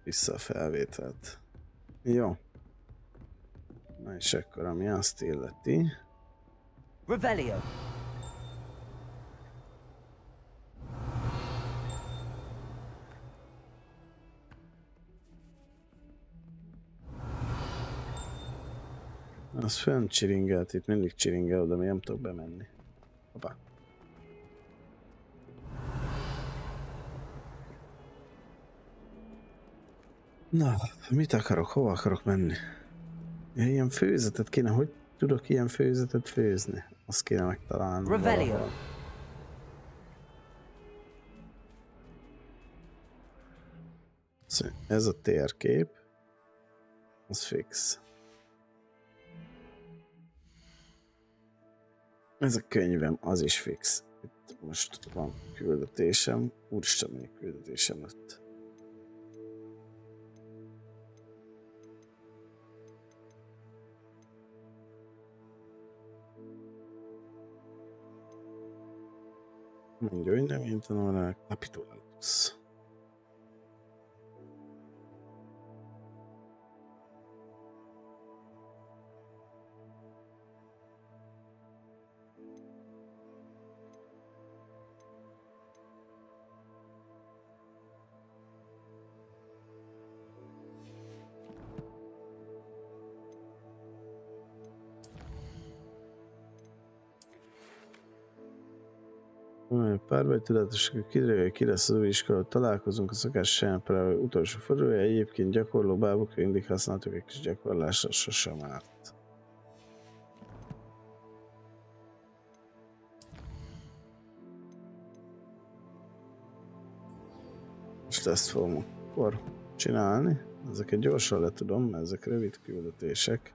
vissza a felvételt. Jó. Na és akkor ami azt illeti. Revelio. Az fönn csiringelt, itt mindig csiringel, de mi nem tudok bemenni. Hoppá. Na, mit akarok? Hova akarok menni? Ja, ilyen főzetet kéne, hogy tudok ilyen főzetet főzni? Azt kéne megtalálni. Revelio. Ez a térkép. Az fix. Ez a könyvem, az is fix. Itt most van küldetésem. Úristen, még küldetésem lett. Mondja, hogy nem én tanulnák. Capitulatus. Párbaj tudatosság, kiderül, ki lesz az új iskola, találkozunk a szakás sejnpárával utolsó fordulója, egyébként gyakorló bábok mindig használtuk egy kis gyakorlásra, sosem árt. Most ezt fogom akkor csinálni, ezeket gyorsan le tudom, mert ezek rövid küldetések.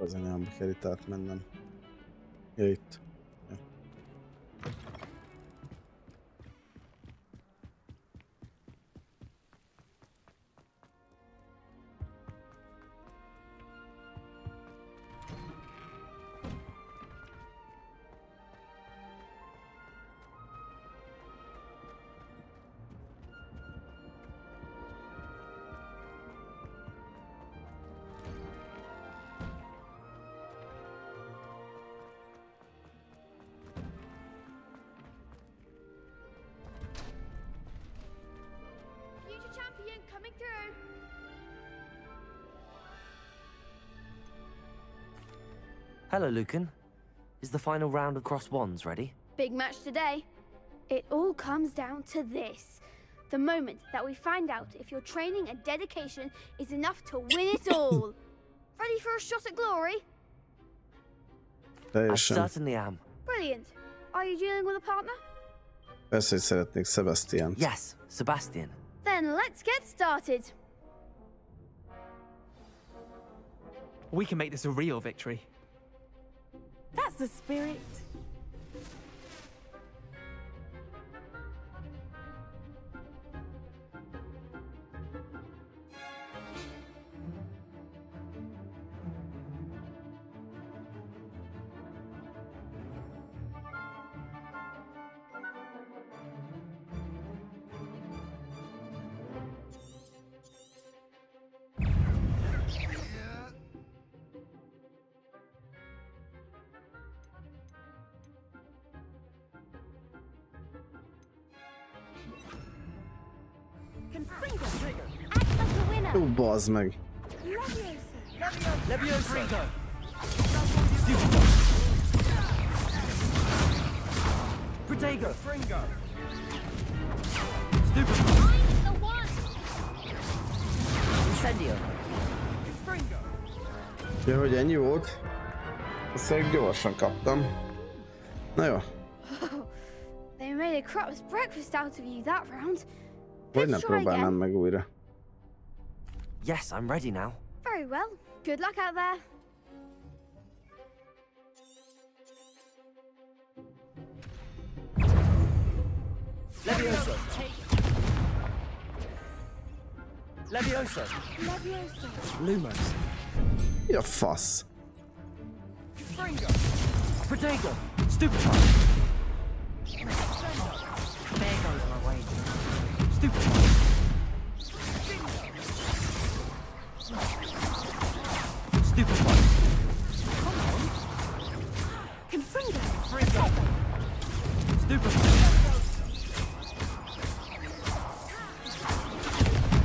Azért nem kell itt átmennem. Ja, itt. Ja. Hello, Lucan. Is the final round of cross wands ready? Big match today. It all comes down to this. The moment that we find out if your training and dedication is enough to win it all. Ready for a shot at glory? I certainly am. Brilliant. Are you dealing with a partner? Persze, hogy szeretnék Sebastian. Yes, Sebastian. Then let's get started. We can make this a real victory. That's the spirit. Ó, bazd meg! Leviosa! Protego! Incendio! Ja, hogy ennyi volt? Azt gyorsan kaptam. Na jó. They made a crap's breakfast out of you that round. Hogy ne próbálnám meg újra? Yes, I'm ready now. Very well. Good luck out there. Leviosa! Levioso. Levioso. Lumos. Mi a fasz? Protego. Stupefy. There goes my way. Stupefy. Stupefy. Confringo. Fringo. Stupefy.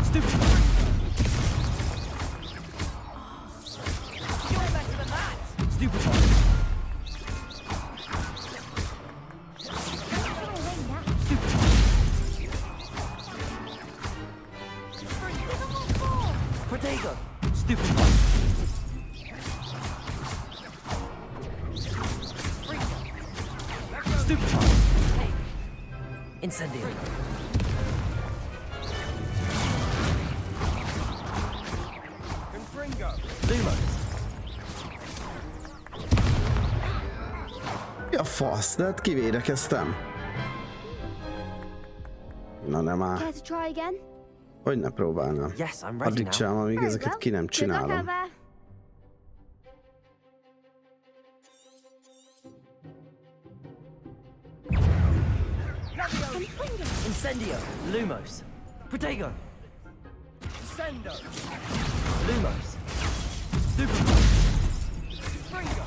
Stupefy. You're better than that. Stupefy. Protego. Stupefy. Stupefy. Incendio. Lumos. Mi a fasz? De hát kivédekeztem. Na nem áll. Care to try again? Hogy ne próbálnám. Yes, I'm ready Addig now. csinálom, amíg Very ezeket well. ki nem Good luck out csinálom. there. Incendio. Lumos. Protego. Descendo. Lumos. Stupefy. Fringo.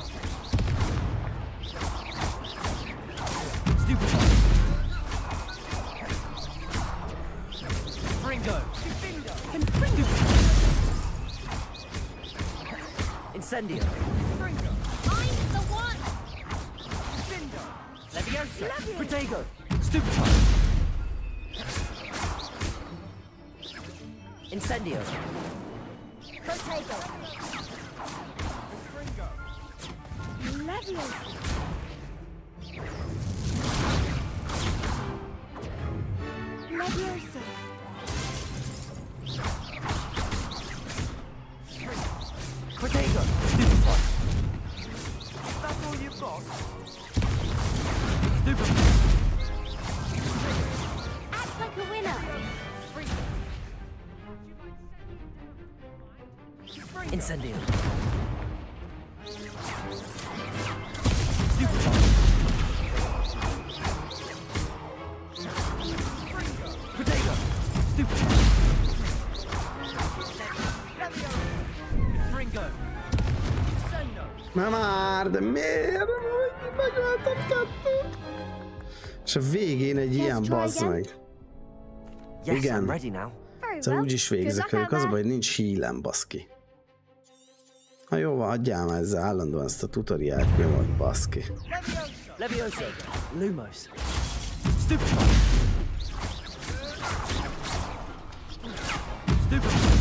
Stupefy. Fringo. Stupefy. Incendio. Fringo. I'm the one. Levioso. Protego. Stupefy. Incendio. Protego. Levioso. Levioso. Protego. Stupefy. That's all you've got? Stupefy. Act like a winner. Incendio. Protego. Stupefy. Fringo. Na már, de miért? Hogy megöltem kettőt? És a végén egy ilyen bazd meg. Yes, Igen. I'm ready now. Very Szóval well. úgyis Good végzek luck velük, out az a baj, there. hogy nincs hílem, baszki. Ha jó van, adjál már ezzel állandóan ezt a tutoriált nyomod, baszki. Levioso. Lumos. Stupefy. Stupefy.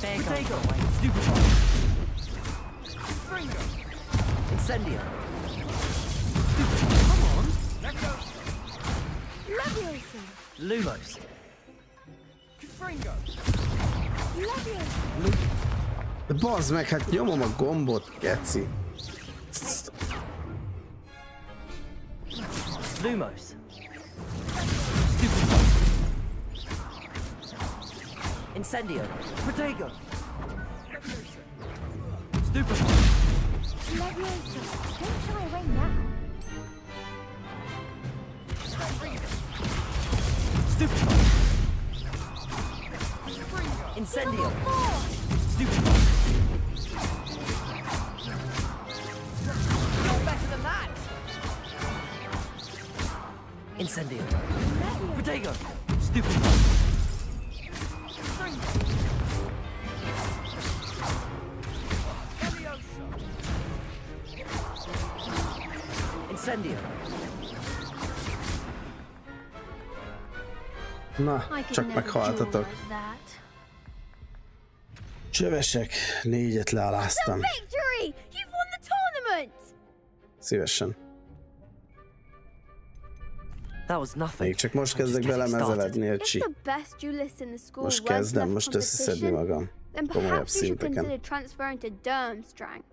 There goes my way. Stupefy. Incendio. Come on. Levioso. Lumos. Levioso. De bazd meg, hát nyomom a gombot, geci. Lumos. Stupefy. Incendio. Protego. Stupefy. Levioso. Don't shy away now. Stupefy. Incendio. Stupefy. You're better than that. Incendio. Levioso. Protego. Stupefy. Incendio. Na, I could csak never meghaltatok. draw like that. Csövesek, 4-et lealáztam. Victory! You've won the tournament! Szívesen. That was nothing. Még csak most I'm just kezdek getting belemezeledni, If öcsi. the best duelist in the school Most weren't kezdem, enough most összeszedni competition, magam. then Komolyabb perhaps you should szinteken. consider transferring to Durmstrang.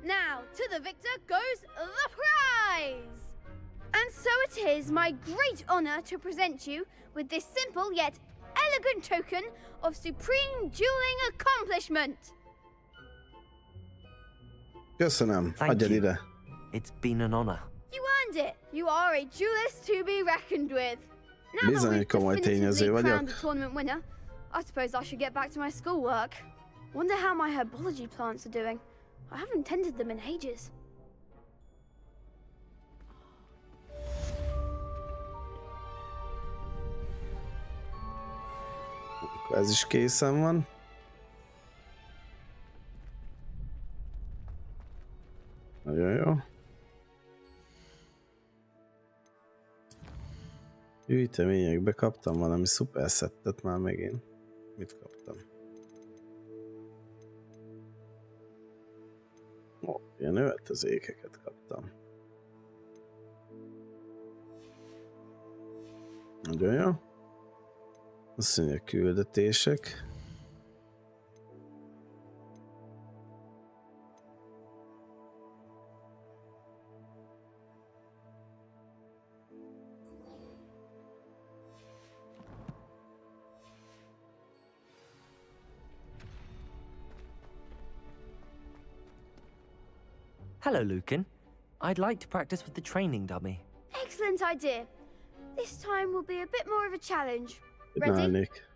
Now, to the victor goes the prize! And so it is my great honor to present you with this simple yet elegant token of supreme dueling accomplishment. Köszönöm, adjad ide. It's been an honor. You earned it. You are a duelist to be reckoned with. Now that Bizony we've komoly tényező definitively vagyok. crowned the tournament winner, I suppose I should get back to my schoolwork. Wonder how my herbology plants are doing. I haven't tended them in ages. Ez is készen van. Nagyon jó. Gyűjteményekbe kaptam valami szuper szettet már megint. Mit kaptam? Ó, ilyen öltözékeket kaptam. Nagyon jó. Azt mondja, küldetések. Hello, Lucan. I'd like to practice with the training dummy. Excellent idea. This time will be a bit more of a challenge. Itt Ready? állnék.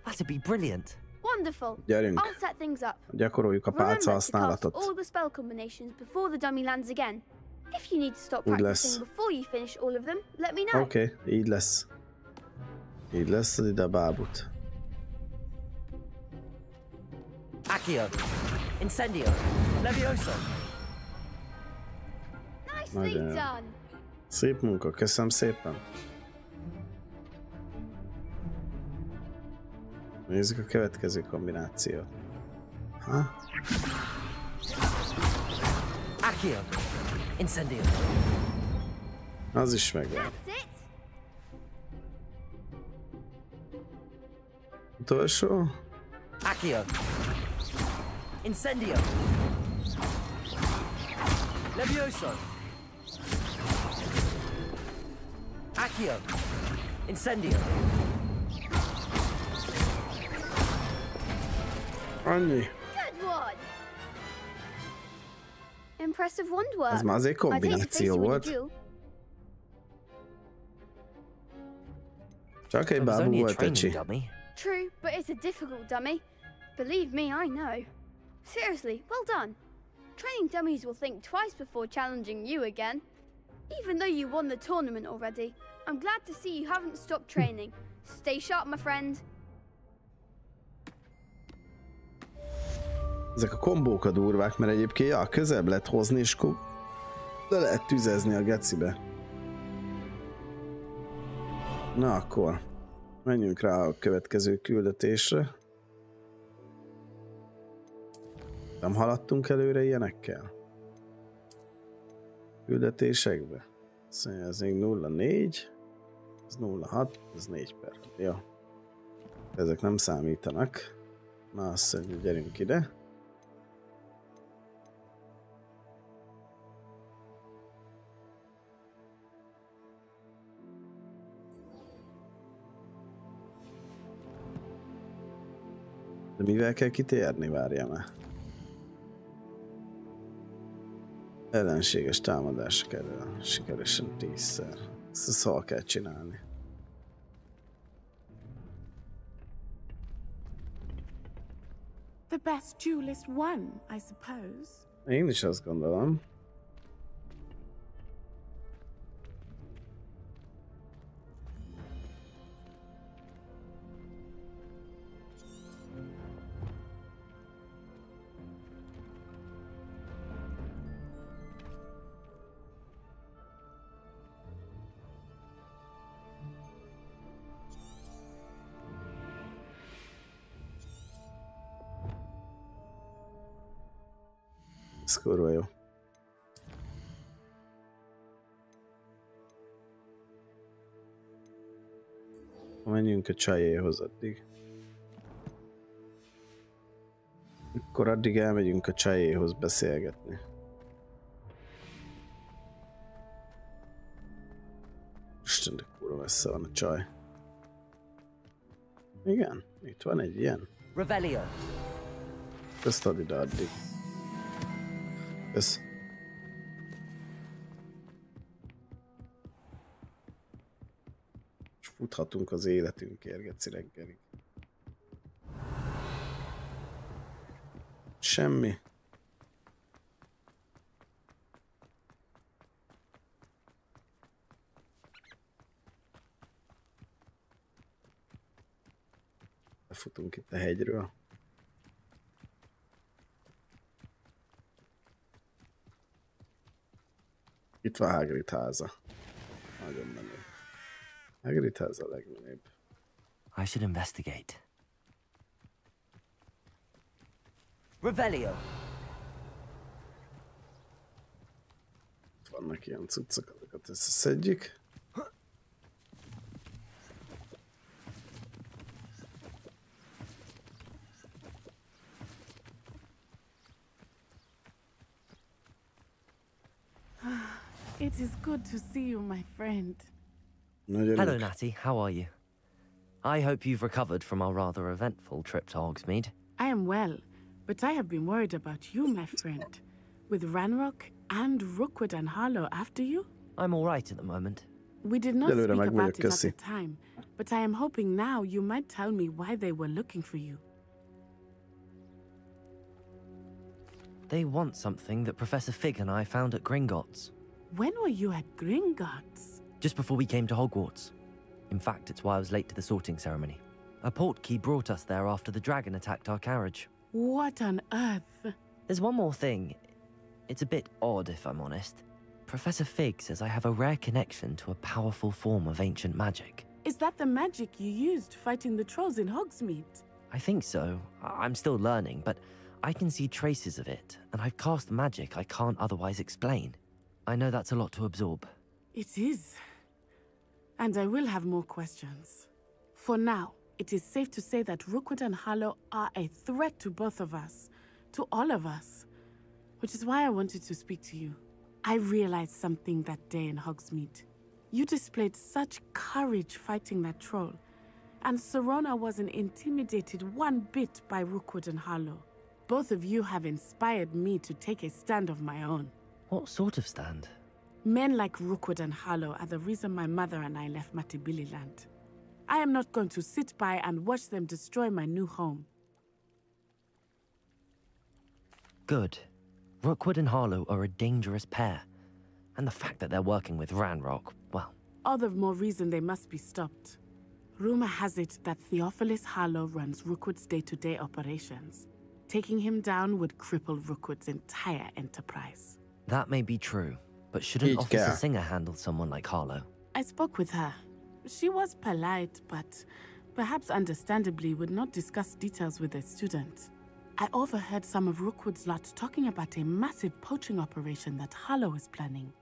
That'd be brilliant. Wonderful. Gyerünk. I'll set things up. Gyakoroljuk a Remember pálca to cast használatot. all the spell combinations before the dummy lands again. If you need to stop Úgy practicing lesz. before you finish all of them, let me know. Oké, így lesz. Így lesz, ad ide a bábut. Accio. Incendio. Levioso. Nicely Nagyon jó. done. Szép munka, köszönöm szépen. Nézzük a következő kombinációt. Ha? Accio. Incendio. Az is megvan. That's it. Utolsó? Accio. Incendio. Levioso. Accio. Incendio. Annyi. Good one. Impressive wondwork. Ez már azért I'd hate to face kombináció you in a volt. duel. Csak egy It was bábú only a volt, training ecsi. dummy. True, but it's a difficult dummy. Believe me, I know. Seriously, well done. Training dummies will think twice before challenging you again. Even though you won the tournament already, I'm glad to see you haven't stopped training. Stay sharp, my friend. Ezek a kombók a durvák, mert egyébként ja, közebb lehet hozni, és akkor le lehet tüzezni a gecibe. Na akkor, menjünk rá a következő küldetésre. Nem haladtunk előre ilyenekkel? Küldetésekbe? Azt mondja, ez még 04, ez 06, ez 4 per. Jó. Ezek nem számítanak. Na azt mondja, gyerünk ide. De mivel kell kitérni, várjál már. Ellenséges támadások elől sikeresen 10-szer. Ezt szóval kell csinálni. The best duelist won, I suppose. Én is azt gondolom. Ez kurva jó. Menjünk a csajéhoz addig. Akkor addig elmegyünk a csajéhoz beszélgetni. Úristen, de kurva messze van a csaj. Igen, itt van egy ilyen. Revelio. Ezt add ide addig. Ez. És futhatunk az életünkért, geci reggelig. Semmi. Lefutunk itt a hegyről. Itt van Hagrid háza. Nagyon menő. Hagrid háza a legmenőbb. I should investigate. Revelio. Vannak ilyen cuccok, azokat összeszedjük. It is good to see you, my friend. Hello, Natty. How are you? I hope you've recovered from our rather eventful trip to Hogsmeade. I am well, but I have been worried about you, my friend. With Ranrock and Rookwood and Harlow after you? I'm all right at the moment. We did not speak about it at the time, but I am hoping now you might tell me why they were looking for you. They want something that Professor Fig and I found at Gringotts. When were you at Gringotts? Just before we came to Hogwarts. In fact, it's why I was late to the sorting ceremony. A portkey brought us there after the dragon attacked our carriage. What on earth? There's one more thing. It's a bit odd, if I'm honest. Professor Fig says I have a rare connection to a powerful form of ancient magic. Is that the magic you used fighting the trolls in Hogsmeade? I think so. I'm still learning, but I can see traces of it, and I've cast magic I can't otherwise explain. I know that's a lot to absorb. It is. And I will have more questions. For now, it is safe to say that Rookwood and Harlow are a threat to both of us. To all of us. Which is why I wanted to speak to you. I realized something that day in Hogsmeade. You displayed such courage fighting that troll. And Serona wasn't intimidated one bit by Rookwood and Harlow. Both of you have inspired me to take a stand of my own. What sort of stand? Men like Rookwood and Harlow are the reason my mother and I left Matabeleland. I am not going to sit by and watch them destroy my new home. Good. Rookwood and Harlow are a dangerous pair. And the fact that they're working with Ranrock, well... All the more reason they must be stopped. Rumor has it that Theophilus Harlow runs Rookwood's day-to-day operations. Taking him down would cripple Rookwood's entire enterprise. That may be true, but shouldn't Officer Singer handle someone like Harlow? I spoke with her. She was polite, but perhaps understandably would not discuss details with a student. I overheard some of Rookwood's lot talking about a massive poaching operation that Harlow is planning.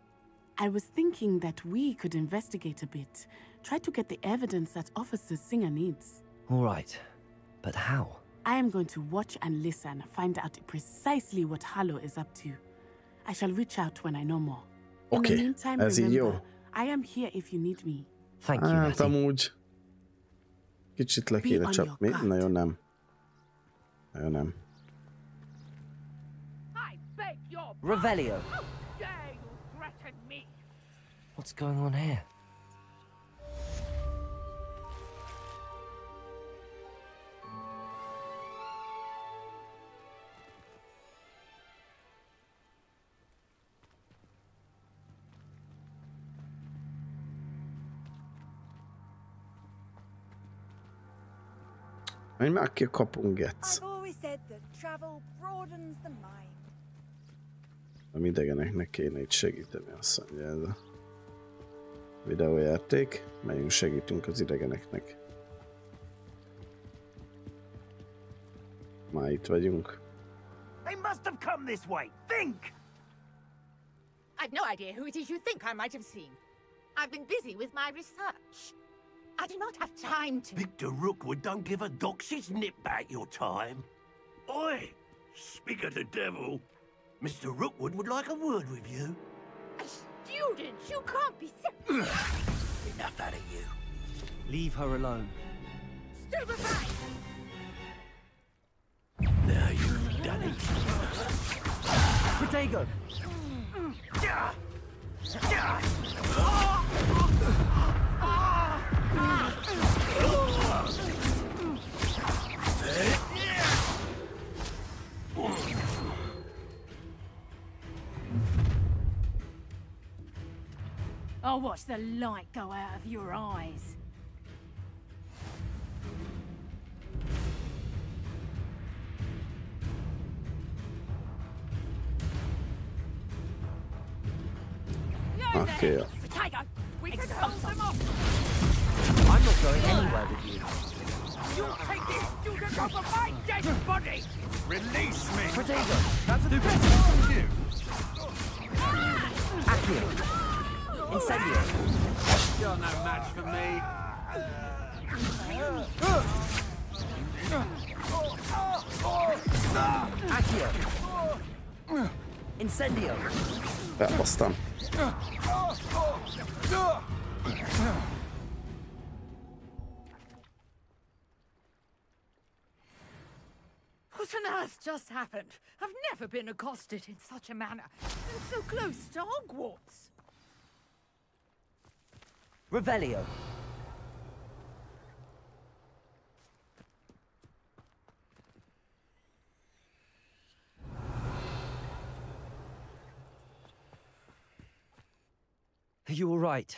I was thinking that we could investigate a bit, try to get the evidence that Officer Singer needs. All right, but how? I am going to watch and listen, find out precisely what Harlow is up to. I shall reach out when I know more. In the meantime, remember, I am here if you need me. Thank you, Natty. Amúgy kicsit le kéne csapni. Nagyon nem. Nagyon nem. Revelio. What's going on here? Menj már ki a kapun, Getsz. A idegeneknek kéne itt segíteni, azt mondja ez a videójáték. Melyünk segítünk az idegeneknek. Már itt vagyunk. They must have come this way. Think! I've no idea who it is you think I might have seen. I've been busy with my research. I do not have time to... Victor Rookwood don't give a doxy's nip back your time. Oi! Speak of the devil. Mr. Rookwood would like a word with you. A student? You can't be serious. enough out of you. Leave her alone. Stupefy! Now you've done it. Protego! I'll watch the light go out of your eyes. Okay. Potato! We can hold them off! I'm not going anywhere with you. You'll take this student off of my dead body! Release me! Protego! That's the best from you! Accio! Incendio! You're no match for me. Accio! Incendio! Elbasztam. What on earth just happened? I've never been accosted in such a manner. And so close to Hogwarts. Revelio! Are you all right?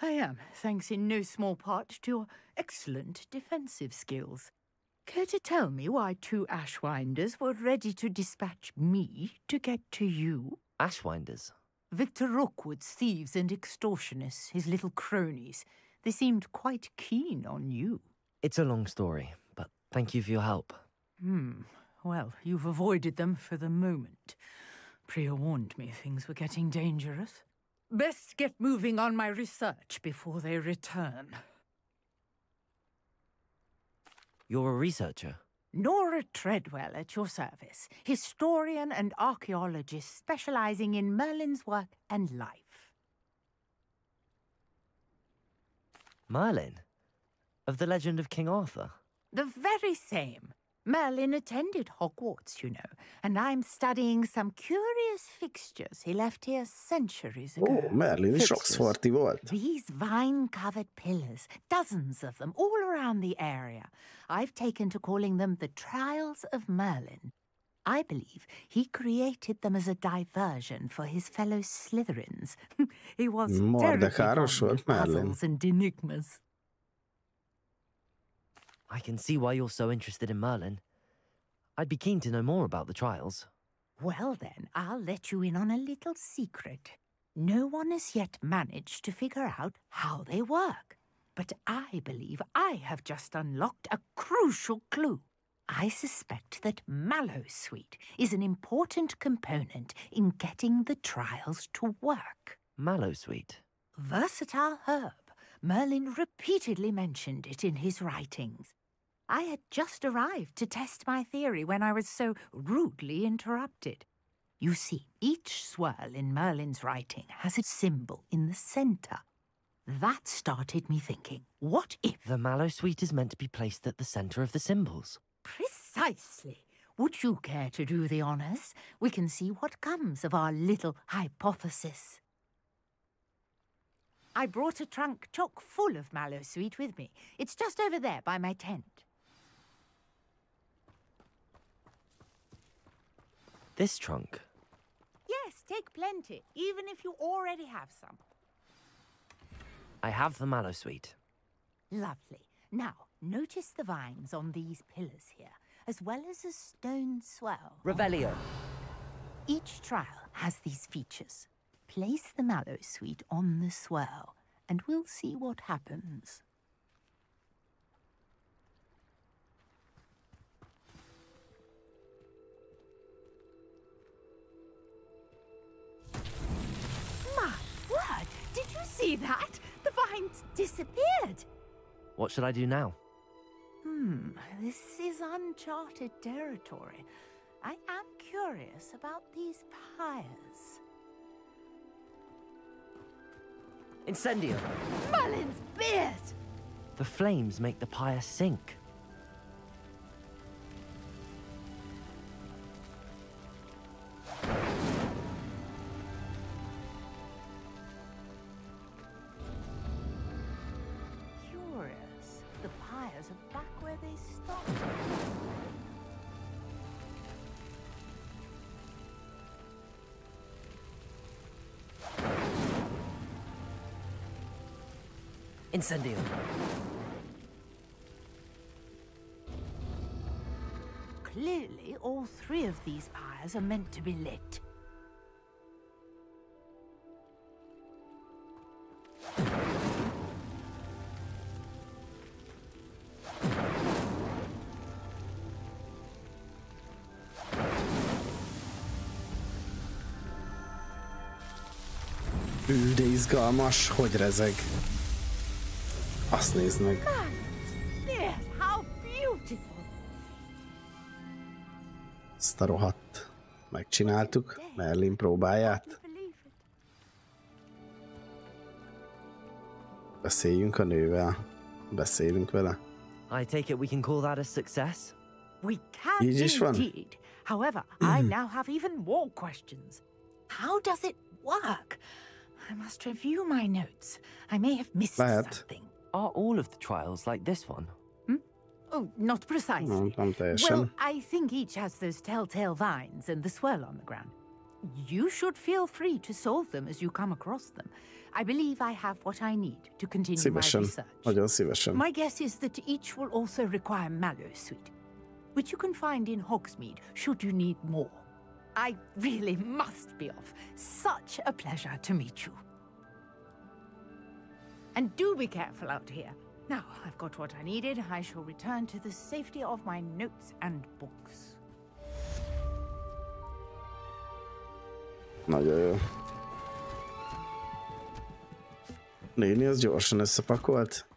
I am, thanks in no small part to your excellent defensive skills. Care to tell me why 2 Ashwinders were ready to dispatch me to get to you? Ashwinders? Victor Rookwood's thieves and extortionists, his little cronies. They seemed quite keen on you. It's a long story, but thank you for your help. Well, you've avoided them for the moment. Priya warned me things were getting dangerous. Best get moving on my research before they return. You're a researcher? Nora Treadwell at your service, historian and archaeologist specializing in Merlin's work and life. Merlin? Of the legend of King Arthur? The very same. Merlin attended Hogwarts, you know, and I'm studying some curious fixtures he left here centuries ago. Ó, Merlin is Roxforti volt. These vine-covered pillars, dozens of them, all around the area. I've taken to calling them the Trials of Merlin. I believe he created them as a diversion for his fellow Slytherins. He was terribly fond of puzzles and enigmas. I can see why you're so interested in Merlin. I'd be keen to know more about the trials. Well then, I'll let you in on a little secret. No one has yet managed to figure out how they work. But I believe I have just unlocked a crucial clue. I suspect that Mallowsweet is an important component in getting the trials to work. Mallowsweet? Versatile herb. Merlin repeatedly mentioned it in his writings. I had just arrived to test my theory when I was so rudely interrupted. You see, each swirl in Merlin's writing has a symbol in the centre. That started me thinking, what if... The Mallowsweet is meant to be placed at the centre of the symbols. Precisely. Would you care to do the honours? We can see what comes of our little hypothesis. I brought a trunk chock full of Mallowsweet with me. It's just over there by my tent. This trunk? Yes, take plenty, even if you already have some. I have the Mallowsweet. Lovely. Now, notice the vines on these pillars here, as well as a stone swell. Revelio. Each trial has these features. Place the Mallowsweet on the swirl, and we'll see what happens. My word! Did you see that? The vines disappeared! What should I do now? This is uncharted territory. I am curious about these pyres. Incendio! Merlin's beard! The flames make the pyre sink. Curious. The pyres are back where they started. Incendio! Clearly, all three of these pyres are meant to be lit. De izgalmas, hogy rezeg. Azt nézd meg. Yes, how beautiful! Azt a rohadt. Megcsináltuk Merlin próbáját. Beszéljünk a nővel. Beszélünk vele. I take it we can call that a success? We can Így is van. indeed. However, I now have even more questions. How does it work? I must review my notes. I may have missed something. Are all of the trials like this one? Oh, not precisely. Nem teljesen. Well, I think each has those telltale vines and the swirl on the ground. You should feel free to solve them as you come across them. I believe I have what I need to continue Szívesen. my research. Nagyon szívesen. My guess is that each will also require mallow sweet, which you can find in Hogsmeade should you need more. I really must be off. Such a pleasure to meet you. And do be careful out here. Now I've got what I needed. I shall return to the safety of my notes and books. Nagyon jó. Néni az gyorsan összepakolt.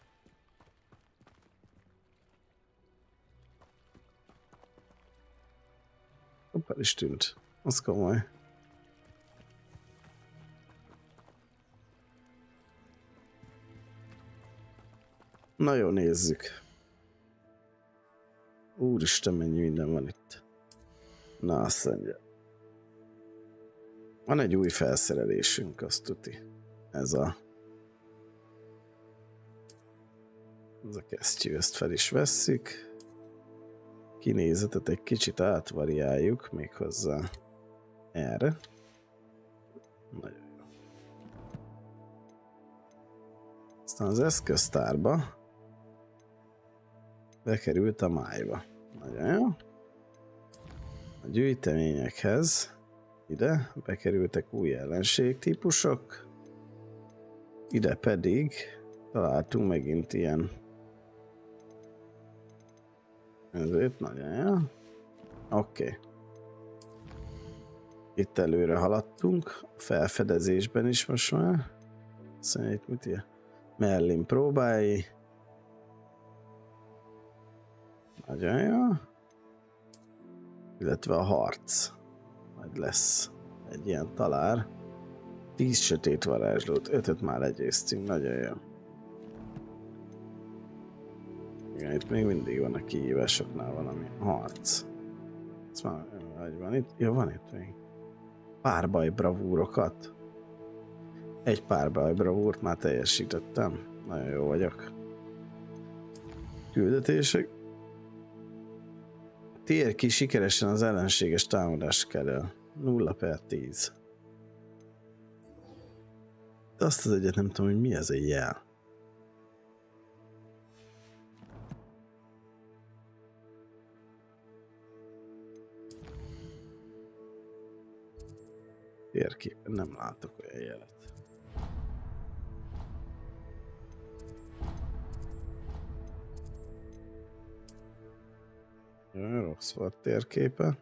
Hopp, el is tűnt. Az komoly. Na jó, nézzük. Úristen, mennyi minden van itt. Na, azt mondja. Van egy új felszerelésünk, azt tuti. Ez a kesztyű, ezt fel is vesszük. Kinézetet egy kicsit átvariáljuk, méghozzá erre. Nagyon jó. Aztán az eszköztárba bekerült a májba. Nagyon jó. A gyűjteményekhez ide bekerültek új ellenségtípusok. Ide pedig találtunk megint ilyen. Ezért nagyon jó. Oké. Itt előre haladtunk. A felfedezésben is most már. Szóval itt mit ilyen? Merlin próbái. Nagyon jó. Illetve a harc. Majd lesz egy ilyen talár. 10 sötét varázslót, 5-öt már legyőztünk, nagyon jó. Igen, itt még mindig van a kihívásoknál valami harc. Ez már, hogy van itt? Ja, van itt még. Párbaj bravúrokat. Egy párbaj bravúrt már teljesítettem. Nagyon jó vagyok. Küldetések. Tér ki sikeresen az ellenséges támadást kerül. 0/10. De azt az egyet nem tudom, hogy mi ez a jel. Térképen nem látok olyan jelet. Roxfort térképe.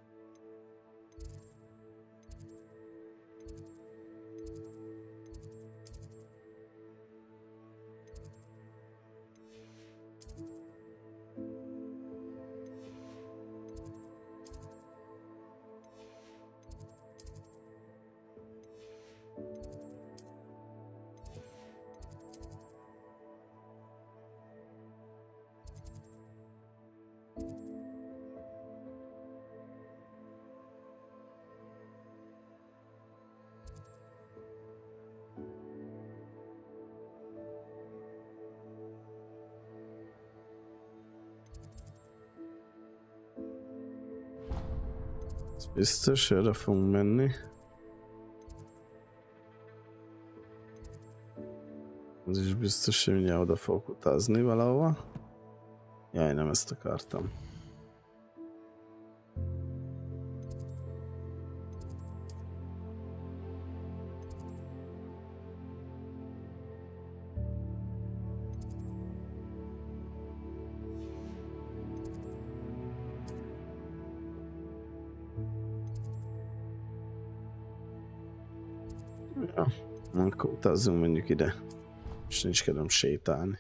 Ez biztos, erre fogunk menni. Az is biztos, hogy mindjárt oda fogok utazni valahova. Jaj, nem ezt akartam. Ja, akkor utazzunk mondjuk ide. És nincs kedvem sétálni.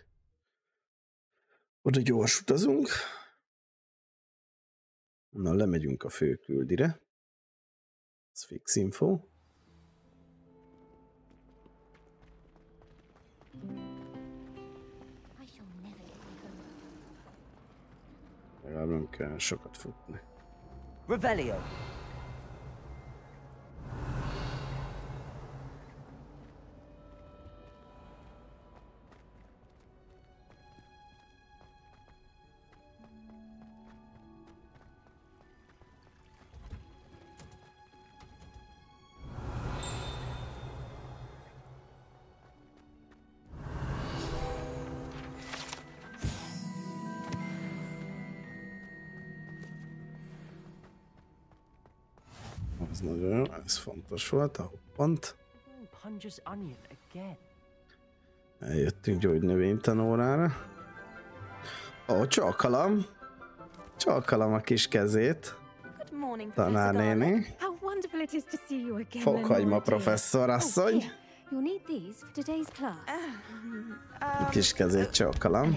Oda gyors utazunk. Na, lemegyünk a főküldire. Ez fix info. Legalább nem kell sokat futni. Revelio. Ez nagyon jó, ez fontos volt, a hoppant. Eljöttünk gyógynövénytanórára. Ó, csókolom! Csókolom a kis kezét. Tanárnéni. Fokhagyma professzor asszony. Kis kezét csókolom.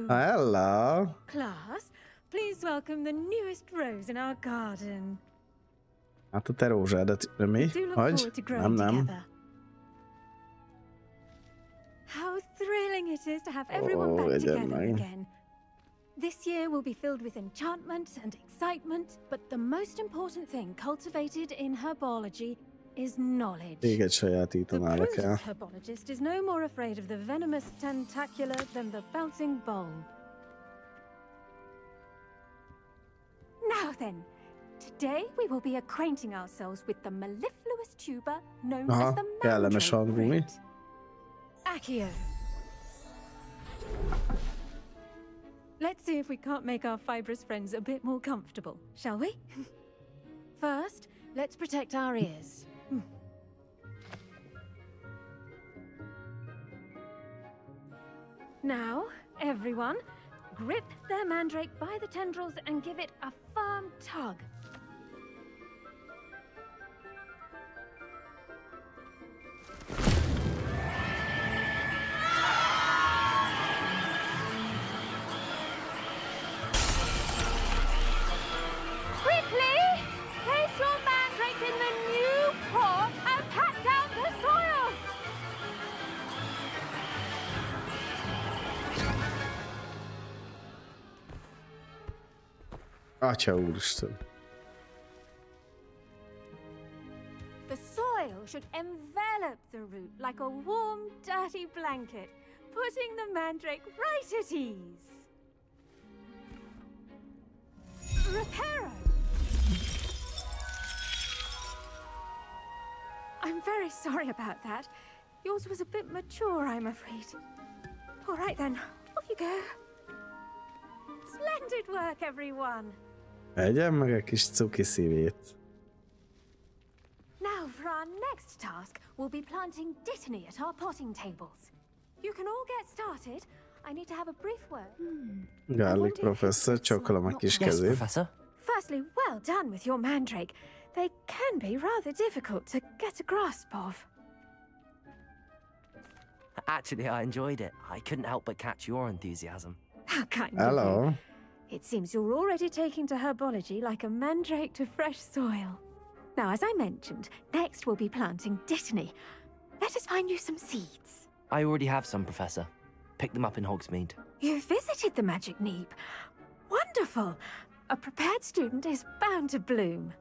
Hello. Class, please welcome the newest rose in our garden. Hát a te rózsádat, mi? Hogy? Nem. How thrilling it is to have everyone back together again. This year will be filled with enchantment and excitement, but the most important thing cultivated in herbology is knowledge. Téged sajátítanálok el. The herbologist is no more afraid of the venomous tentacular than the bouncing bulb. Now then, today we will be acquainting ourselves with the mellifluous tuber known as the kellemes hangú. Accio. Let's see if we can't make our fibrous friends a bit more comfortable, shall we? First, let's protect our ears. Now, everyone, grip their mandrake by the tendrils and give it a firm tug. Quickly! Place your mandrake in the new pot and pat down the soil! Atya úristen. The soil should envelop the root like a warm, dirty blanket, putting the mandrake right at ease. Reparo! I'm very sorry about that. Yours was a bit mature, I'm afraid. All right then, off you go. Splendid work, everyone. Egyen meg a kis cuki szívét. Now for our next task, we'll be planting dittany at our potting tables. You can all get started. I need to have a brief word. Garlic professzor, csókolom a kis Yes, kezét. Professor. Firstly, well done with your mandrake. They can be rather difficult to get a grasp of. Actually, I enjoyed it. I couldn't help but catch your enthusiasm. How kind Hello. of you. It seems you're already taking to herbology like a mandrake to fresh soil. Now, as I mentioned, next we'll be planting dittany. Let us find you some seeds. I already have some, Professor. Picked them up in Hogsmeade. You visited the Magic Neep. Wonderful. A prepared student is bound to bloom.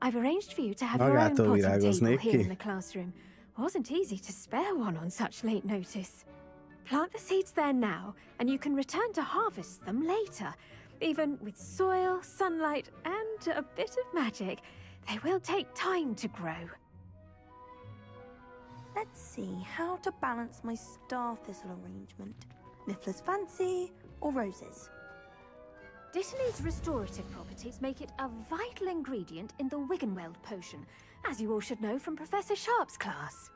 I've arranged for you to have your own Magától potting table virágoznék here in ki. the classroom. Wasn't easy to spare one on such late notice. Plant the seeds there now, and you can return to harvest them later. Even with soil, sunlight, and a bit of magic, they will take time to grow. Let's see how to balance my star thistle arrangement. Niffler's fancy or roses? Dittany's restorative properties make it a vital ingredient in the Wiggenweld potion, as you all should know from Professor Sharp's class.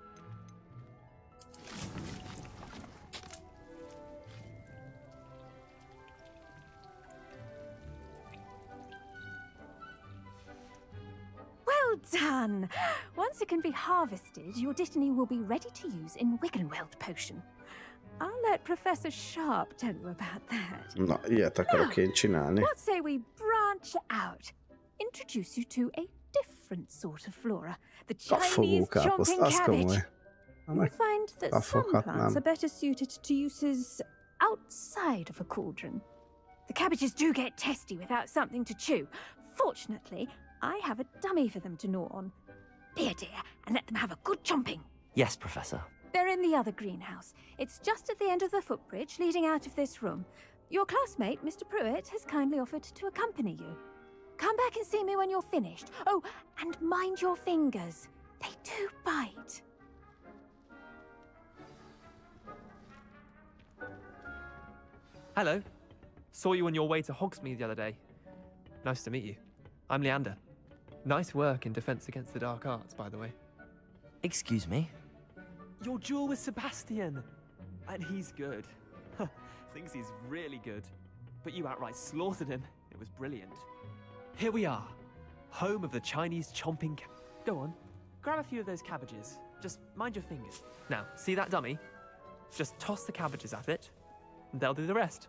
Well done! Once it can be harvested, your Dittany will be ready to use in Wiggenweld potion. I'll let Professor Sharp tell you about that. Na, ilyet akarok én csinálni. What say we branch out? Introduce you to a different sort of flora. The Chinese chomping cabbage. You'll find that some plants are better suited to uses outside of a cauldron. The cabbages do get testy without something to chew. Fortunately, I have a dummy for them to gnaw on. Be a dear and let them have a good chomping. Yes, Professor. They're in the other greenhouse. It's just at the end of the footbridge leading out of this room. Your classmate, Mr. Pruitt, has kindly offered to accompany you. Come back and see me when you're finished. Oh, and mind your fingers. They do bite. Hello. Saw you on your way to Hogsmeade the other day. Nice to meet you. I'm Leander. Nice work in Defense Against the Dark Arts, by the way. Excuse me? Your duel with Sebastian! And he's good. Thinks he's really good. But you outright slaughtered him. It was brilliant. Here we are. Home of the Chinese chomping Go on. Grab a few of those cabbages. Just mind your fingers. Now, see that dummy? Just toss the cabbages at it, and they'll do the rest.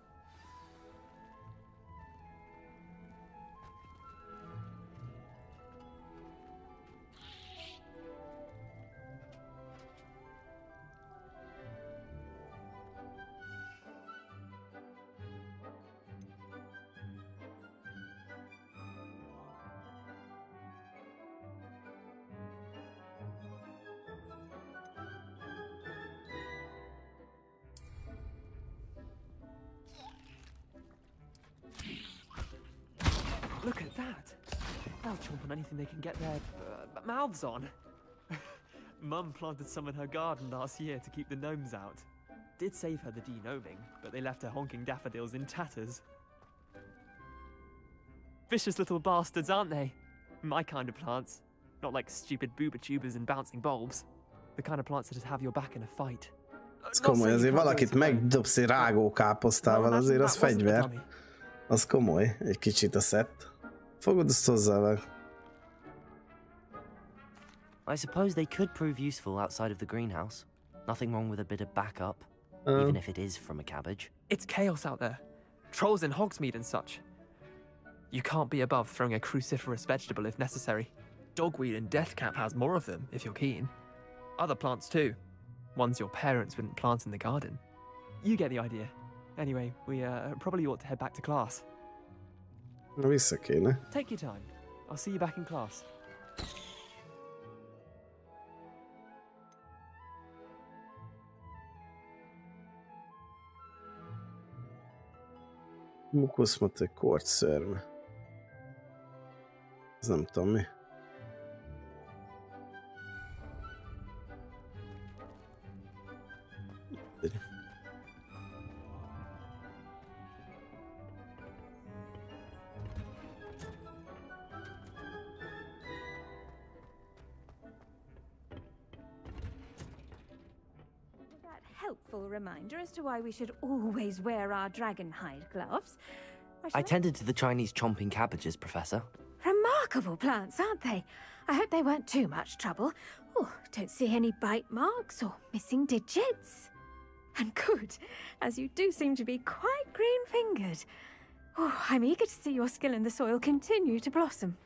Look at that! They'll chomp on anything they can get their mouths on. Mum planted some in her garden last year to keep the gnomes out. Did save her the de-gnoming, but they left her honking daffodils in tatters. Vicious little bastards, aren't they? My kind of plants. Not like stupid booba tubers and bouncing bulbs. The kind of plants that just have your back in a fight. Ez komoly, azért valakit megdobsz egy rágókáposztával, azért az fegyver. Az komoly, egy kicsit a szett. Fogod azt hozzá. I suppose they could prove useful outside of the greenhouse. Nothing wrong with a bit of backup, even if it is from a cabbage. It's chaos out there. Trolls in Hogsmeade and such. You can't be above throwing a cruciferous vegetable if necessary. Dogweed and deathcap has more of them, if you're keen. Other plants too. Ones your parents wouldn't plant in the garden. You get the idea. Anyway, we probably ought to head back to class. Vissza kéne. Take your time. I'll see you back in class. Mukoszmate kortszörme. Ez nem tudom mi. Helpful reminder as to why we should always wear our dragonhide gloves. I tended to the Chinese chomping cabbages, Professor. Remarkable plants, aren't they? I hope they weren't too much trouble. Oh, don't see any bite marks or missing digits. And good, as you do seem to be quite green-fingered. Oh, I'm eager to see your skill in the soil continue to blossom.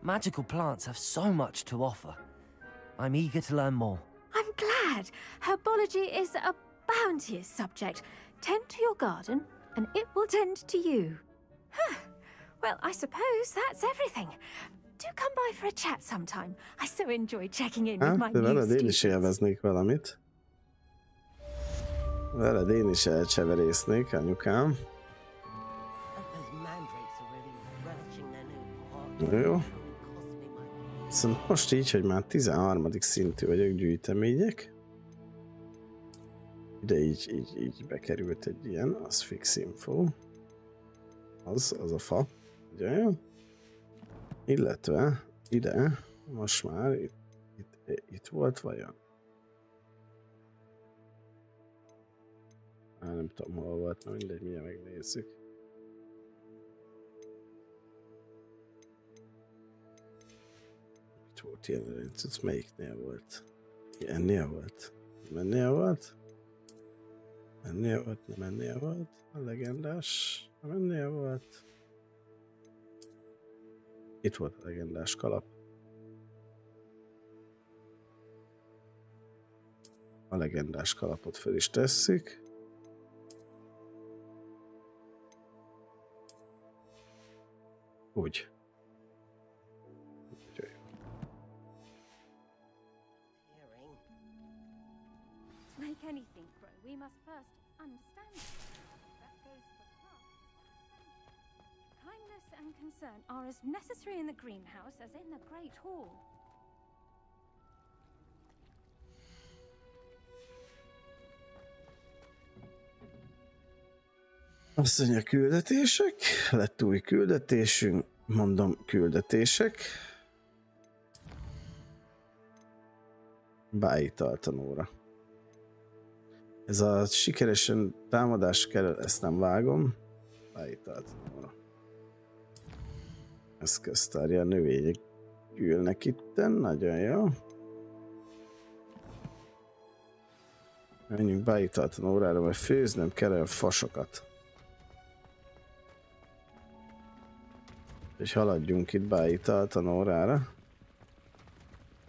Magical plants have so much to offer. I'm eager to learn more. I'm glad. Herbology is a bounteous subject. Tend to your garden, and it will tend to you. Huh. Well, I suppose that's everything. do come by for a chat sometime. I so enjoy checking in with my de new veled én is students. élveznék valamit. Veled én is elcseverésznék, anyukám. Jó. Szóval most így, hogy már 13. szintű vagyok, gyűjtemények. Ide így bekerült egy ilyen, az fix info. Az a fa. Ugye? Illetve ide, most már itt volt vajon? Nem tudom, hol volt, na mindegy, mindjárt megnézzük. Itt volt ilyen rendszer, melyiknél volt? Ennél volt? Mennél volt? Ennél volt, nem ennél volt? A legendás, nem ennél volt? Itt volt a legendás kalap. A legendás kalapot fel is tesszük. Úgy. To make anything grow, we must first understand it. That goes for craft and friendships. Kindness and concern are as necessary in the greenhouse as in the Great Hall. Azt mondja, küldetések. Lett új küldetésünk. Mondom, küldetések. Beállítaltanóra. Ez a sikeresen támadás kell, ezt nem vágom. Beállítaltanóra. Eszköztárja, a növények ülnek itten, nagyon jó. Menjünk beállítaltanórára, mert főznöm kell a fasokat. És haladjunk itt beállítaltanórára.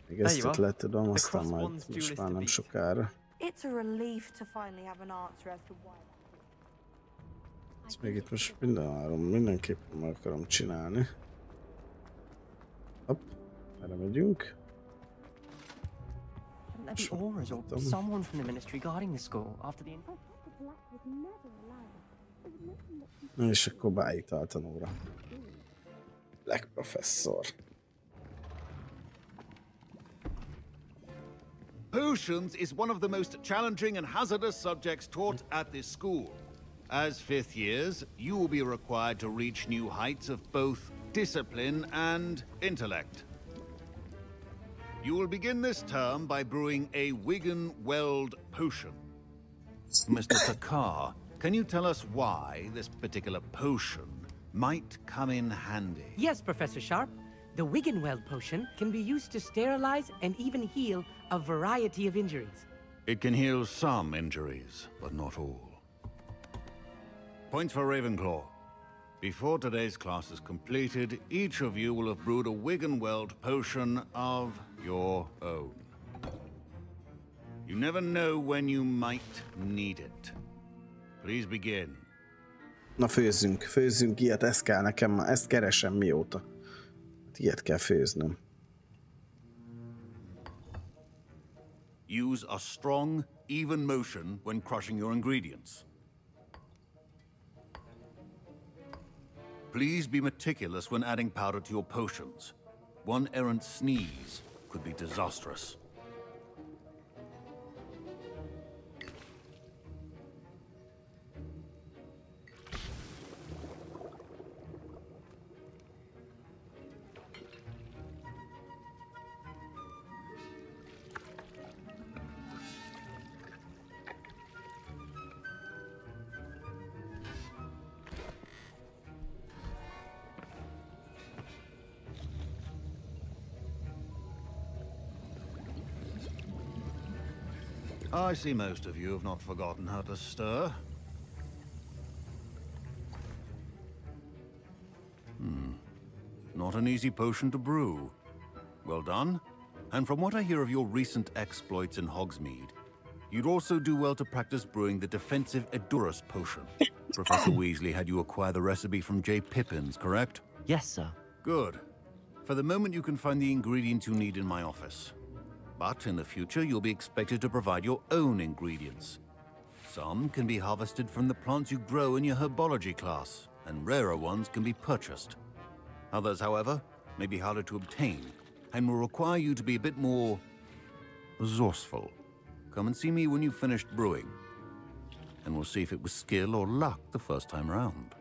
Még ezt itt le tudom, aztán majd most már nem sokára. It's a relief to finally have an answer as to why. Ezt még itt most mindenképpen meg akarom csinálni. Hopp, erre megyünk. Someone from the ministry guarding the school after the És akkor beállítaltanóra. Black professzor. Potions is one of the most challenging and hazardous subjects taught at this school. As fifth years, you will be required to reach new heights of both discipline and intellect. You will begin this term by brewing a Wigan-Weld potion. Mr. Takar, can you tell us why this particular potion might come in handy? Yes, Professor Sharp. The Wigan-Weld potion can be used to sterilize and even heal a variety of injuries. It can heal some injuries, but not all. Points for Ravenclaw. Before today's class is completed, each of you will have brewed a Wigan-Weld potion of your own. You never know when you might need it. Please begin. Na főzzünk ilyet, ez kell nekem már, ezt keresem mióta. Ilyet kell főznöm. Use a strong, even motion when crushing your ingredients. Please be meticulous when adding powder to your potions. One errant sneeze could be disastrous. I see most of you have not forgotten how to stir. Not an easy potion to brew. Well done. And from what I hear of your recent exploits in Hogsmeade, you'd also do well to practice brewing the defensive Edurus potion. Professor Weasley had you acquire the recipe from J. Pippin's, correct? Yes, sir. Good. For the moment, you can find the ingredients you need in my office. But in the future, you'll be expected to provide your own ingredients. Some can be harvested from the plants you grow in your herbology class, and rarer ones can be purchased. Others, however, may be harder to obtain, and will require you to be a bit more resourceful. Come and see me when you've finished brewing, and we'll see if it was skill or luck the first time round.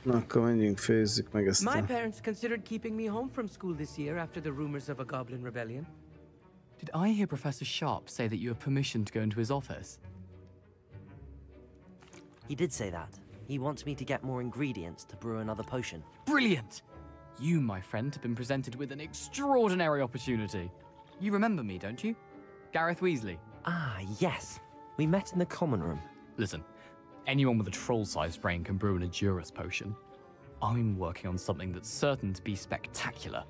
Na, akkor menjünk, főzzük meg ezt My parents considered keeping me home from school this year after the rumors of a goblin rebellion. Did I hear Professor Sharp say that you have permission to go into his office? He did say that. He wants me to get more ingredients to brew another potion. Brilliant! You, my friend, have been presented with an extraordinary opportunity. You remember me, don't you? Gareth Weasley. Ah, yes. We met in the common room. Listen, anyone with a troll-sized brain can brew an Edurus potion. I'm working on something that's certain to be spectacular.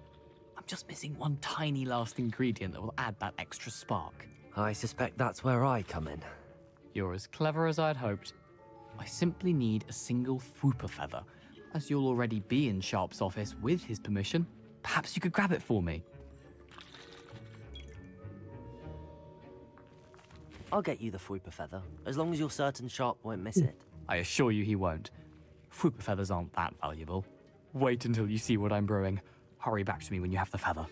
I'm just missing one tiny last ingredient that will add that extra spark. I suspect that's where I come in. You're as clever as I'd hoped. I simply need a single Fwooper feather. As you'll already be in Sharp's office with his permission, perhaps you could grab it for me. I'll get you the Fwooper feather, as long as you're certain Sharp won't miss it. I assure you he won't. Fwooper feathers aren't that valuable. Wait until you see what I'm brewing. Hurry back to me when you have the feather.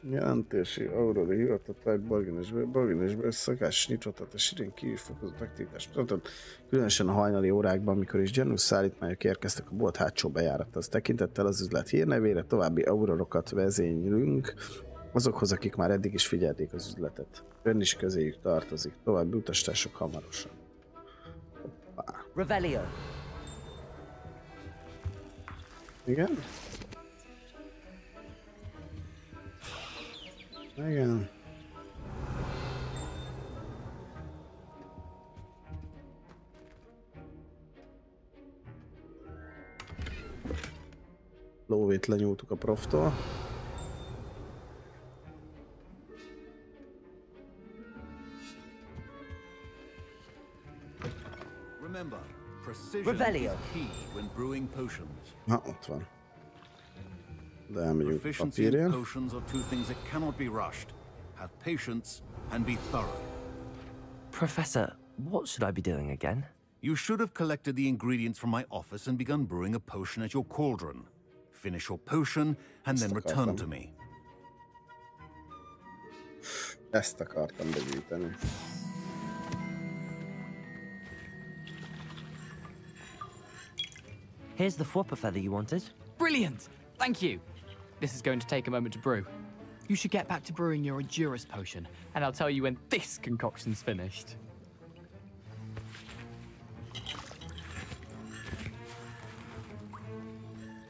Jelentési aurori hivatott Borginesből szakás nyitvatott a sirén kívül fokozott aktivitást mutatott, különösen a hajnali órákban, amikor is gyanús szállítmányok érkeztek a bolt hátsó bejáratához. Tekintettel az üzlet hírnevére további aurorokat vezénylünk azokhoz, akik már eddig is figyelték az üzletet. Ön is közéjük tartozik. További utasítások hamarosan. Hoppá. Revelio. Igen? Igen. Lóvét lenyúltuk a proftól. Remember, precision is key when brewing potions. Na, ott van. De elmegyünk a Proficiency in papírért. potions are two things that cannot be rushed. Have patience and be thorough. Professor, what should I be doing again? You should have collected the ingredients from my office and begun brewing a potion at your cauldron. Finish your potion and then return to me. Ezt akartam begyűjteni. Here's the Fwooper feather you wanted. Brilliant! Thank you! This is going to take a moment to brew. You should get back to brewing your Edurus potion, and I'll tell you when this concoction's finished.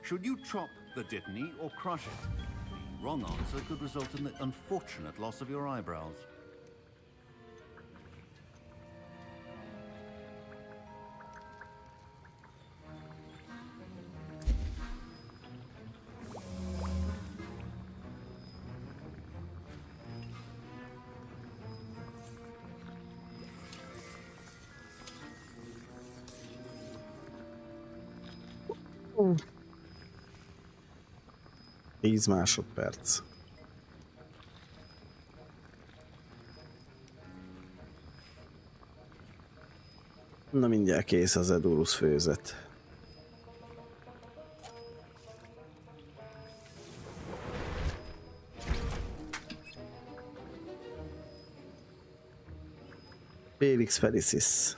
Should you chop the dittany or crush it? The wrong answer could result in the unfortunate loss of your eyebrows. Oh. 10 másodperc. Na mindjárt kész az Edurus főzet. Felix Felicis.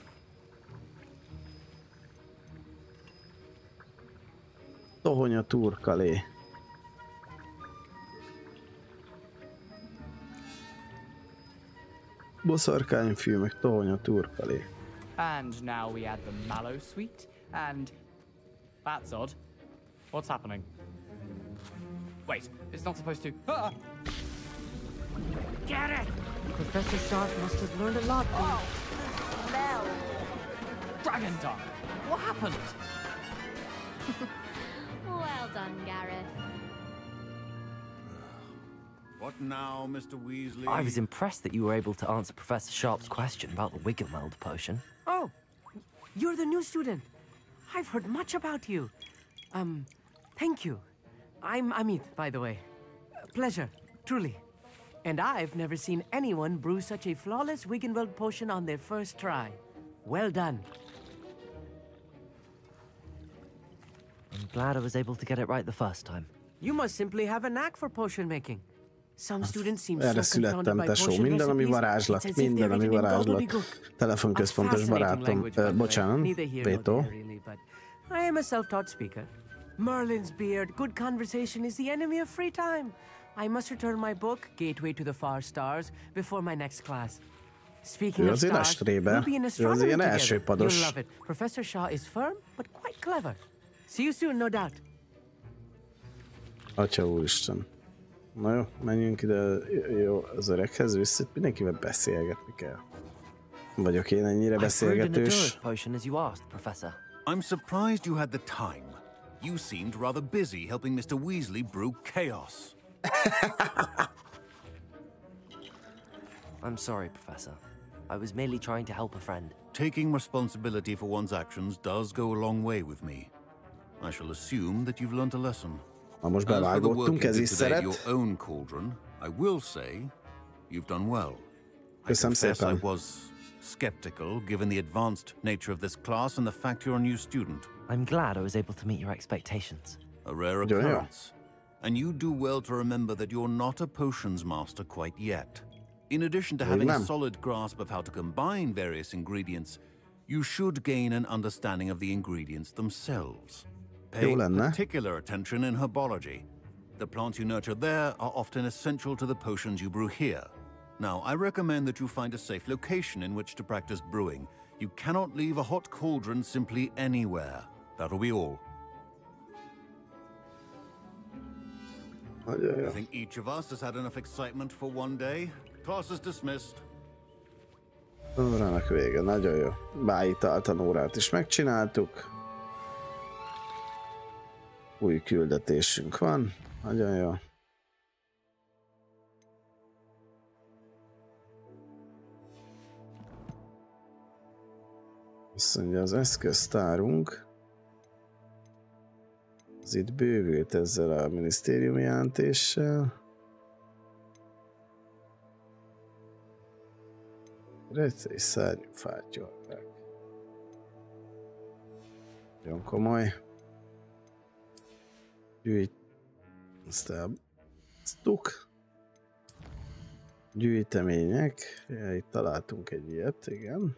Tohonya turkalé. Boszorkányfű, meg tohonya turkalé. And now we add the mallow sweet, and... That's odd. What's happening? Wait, it's not supposed to... Ah! Get it! Professor Sharp must have learned a lot from... Mel. Dragon Tongue! What happened? Well done, Gareth. What now, Mr. Weasley? I was impressed that you were able to answer Professor Sharp's question about the Wiggenweld potion. Oh, you're the new student. I've heard much about you. Thank you. I'm Amit, by the way. Pleasure, truly. And I've never seen anyone brew such a flawless Wiggenweld potion on their first try. Well done. I'm glad I was able to get it right the first time. You must simply have a knack for potion making. Some students seem Erre so confounded születtem, by tesó. potion Minden, ami recipes, varázslat. it's as if Minden, they're ami written in varázslat. gobbledygook. Telefonközpontos barátom. Bocsánat, Bétó. I am a self-taught speaker. Merlin's beard, good conversation is the enemy of free time. I must return my book, Gateway to the Far Stars, before my next class. Speaking of stars, we'll be in astronomy together. You'll love it. Professor Shaw is firm, but quite clever. See you soon, no doubt. Atya úristen. Na jó, menjünk ide jó, az öreghez vissza, mindenkivel beszélgetni kell. Vagyok én ennyire beszélgetős? I'm surprised you had the time. You seemed rather busy helping Mr. Weasley brew chaos. I'm sorry, Professor. I was merely trying to help a friend. Taking responsibility for one's actions does go a long way with me. I shall assume that you've learnt a lesson. Na most bevágottunk, ez is szeret. Your own cauldron, I will say, you've done well. Köszönöm szépen. I was skeptical given the advanced nature of this class and the fact you're a new student. I'm glad I was able to meet your expectations. A rare occurrence. And you do well to remember that you're not a potions master quite yet. In addition to having a solid grasp of how to combine various ingredients, you should gain an understanding of the ingredients themselves. Pay particular attention in herbology. The plants you nurture there are often essential to the potions you brew here. Now, I recommend that you find a safe location in which to practice brewing. You cannot leave a hot cauldron simply anywhere. That'll be all. I think each of us has had enough excitement for one day. Class is dismissed. Órának vége, nagyon jó. Beállított órát is megcsináltuk. Új küldetésünk van, nagyon jó. Azt mondja, az eszköztárunk az itt bővült ezzel a minisztériumi jelentéssel. Egy szárnyú fátyolták. Nagyon komoly. Ezt elbasztuk. Gyűjtemények. Ja, itt találtunk egy ilyet, igen.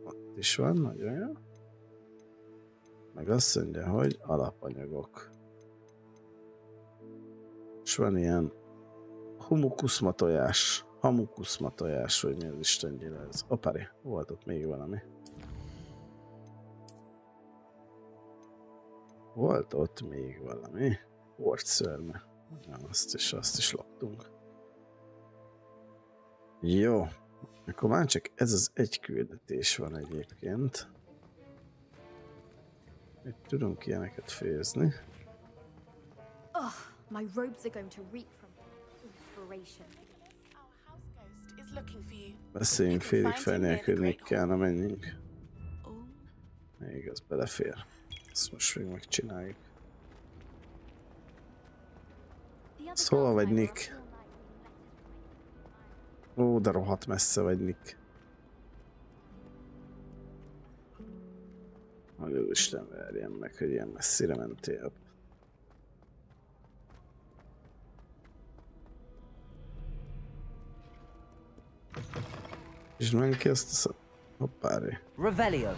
Ott is van, nagyon jó. Meg azt mondja, hogy alapanyagok. És van ilyen humukuszmatojás, hamukuszmatojás, vagy mi az Isten gyile ez. Opari, volt ott még valami. Volt ott még valami. Portszörme. Azt is loptunk. Jó. Akkor már csak ez az egy küldetés van egyébként. Itt tudunk ilyeneket főzni. My robes are going to reek from inspiration. Beszéljünk félig fel nélkül, még kellene menjünk. Még az belefér. Ezt most még megcsináljuk. Szóval vagy Nick? Ó, de rohadt messze vagy Nick. Hogy az Isten verjen meg, hogy ilyen messzire mentél. És menj ki ezt a hoppáré. Revelio.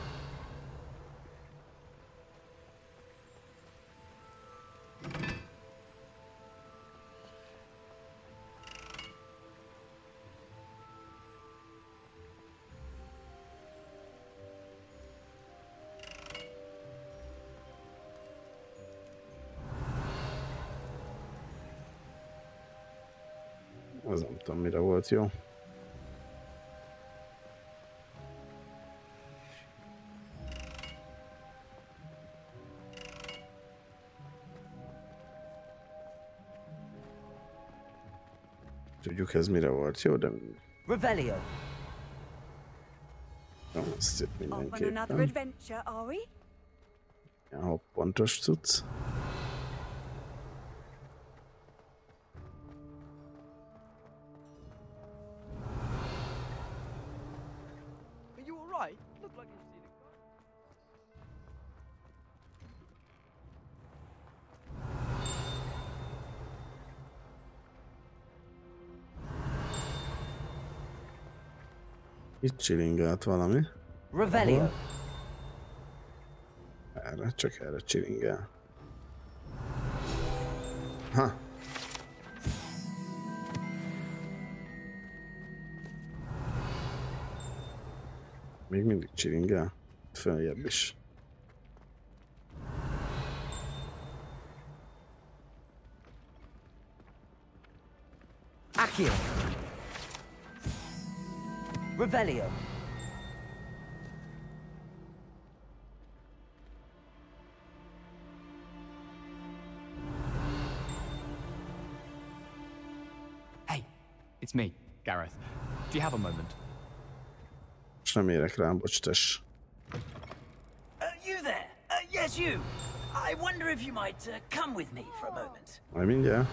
Az nem tudom, mire volt jó. tudjuk ez mire volt, jó, de... Revelio. Azt itt mindenképpen. Ja, hoppontos cucc. Itt csilingelt valami. Revelio. Erre, csak erre csilingel. Ha! Még mindig csilingel. Följebb is. Accio. Revelio. Hey, it's me, Gareth. Do you have a moment? És nem érek rá, bocs, tess. You there? Yes, you. I wonder if you might come with me for a moment. Majd mindjárt.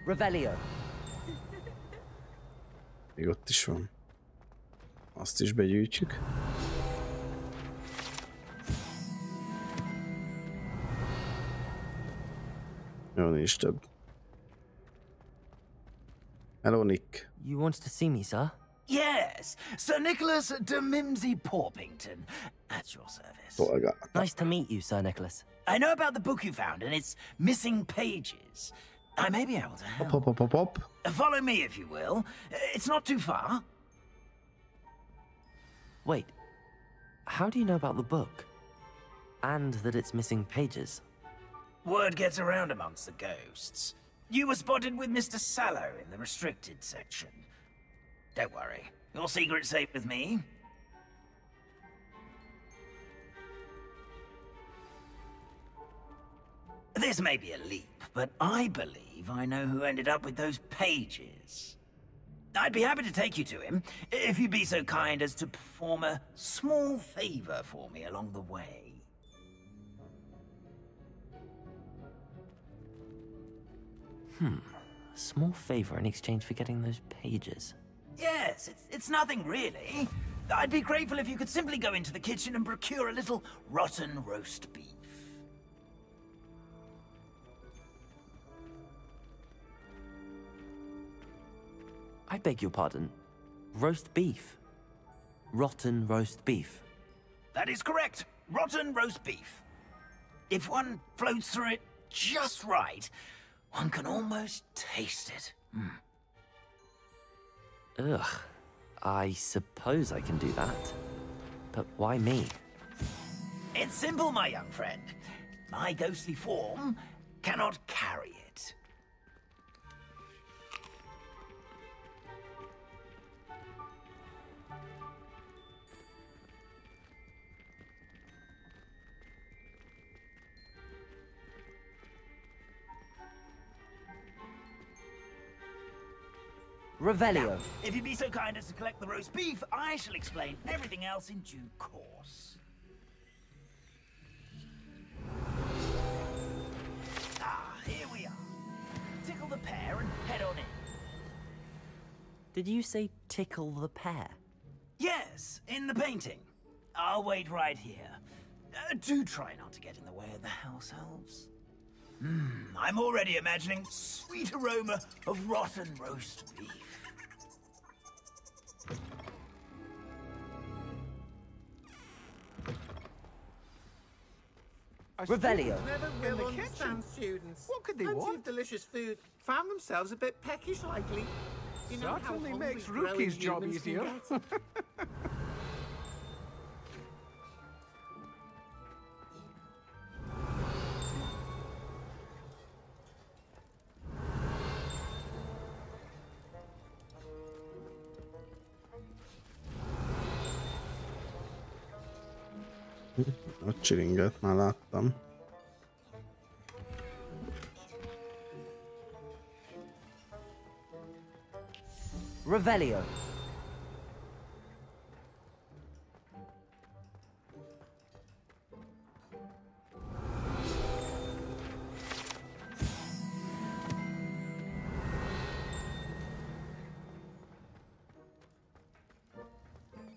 Revelio. Még ott is van. Azt is begyűjtjük. Jó, nincs több. Hello, Nick. You wanted to see me, sir? Yes, Sir Nicholas de Mimsy Porpington, at your service. Nice to meet you, Sir Nicholas. I know about the book you found and its missing pages. I may be able to help. Pop. Follow me, if you will. It's not too far. Wait, how do you know about the book? And that it's missing pages? Word gets around amongst the ghosts. You were spotted with Mr. Sallow in the restricted section. Don't worry, your secret's safe with me. This may be a leap, but I believe I know who ended up with those pages. I'd be happy to take you to him, if you'd be so kind as to perform a small favor for me along the way. A small favor in exchange for getting those pages. Yes, it's nothing really. I'd be grateful if you could simply go into the kitchen and procure a little rotten roast beef. I beg your pardon. Roast beef. Rotten roast beef. That is correct. Rotten roast beef. If one floats through it just right, one can almost taste it. Ugh. I suppose I can do that. But why me? It's simple, my young friend. My ghostly form cannot carry it. Revelio. Now, if you'd be so kind as to collect the roast beef, I shall explain everything else in due course. Here we are. Tickle the pear and head on in. Did you say tickle the pear? Yes, in the painting. I'll wait right here. Do try not to get in the way of the house elves. I'm already imagining sweet aroma of rotten roast beef. Revelio. Never will understand students. What could they want? Delicious food. Found themselves a bit peckish lately. You know certainly makes Rookie's job easier. Ott csilinget már láttam. Revelio.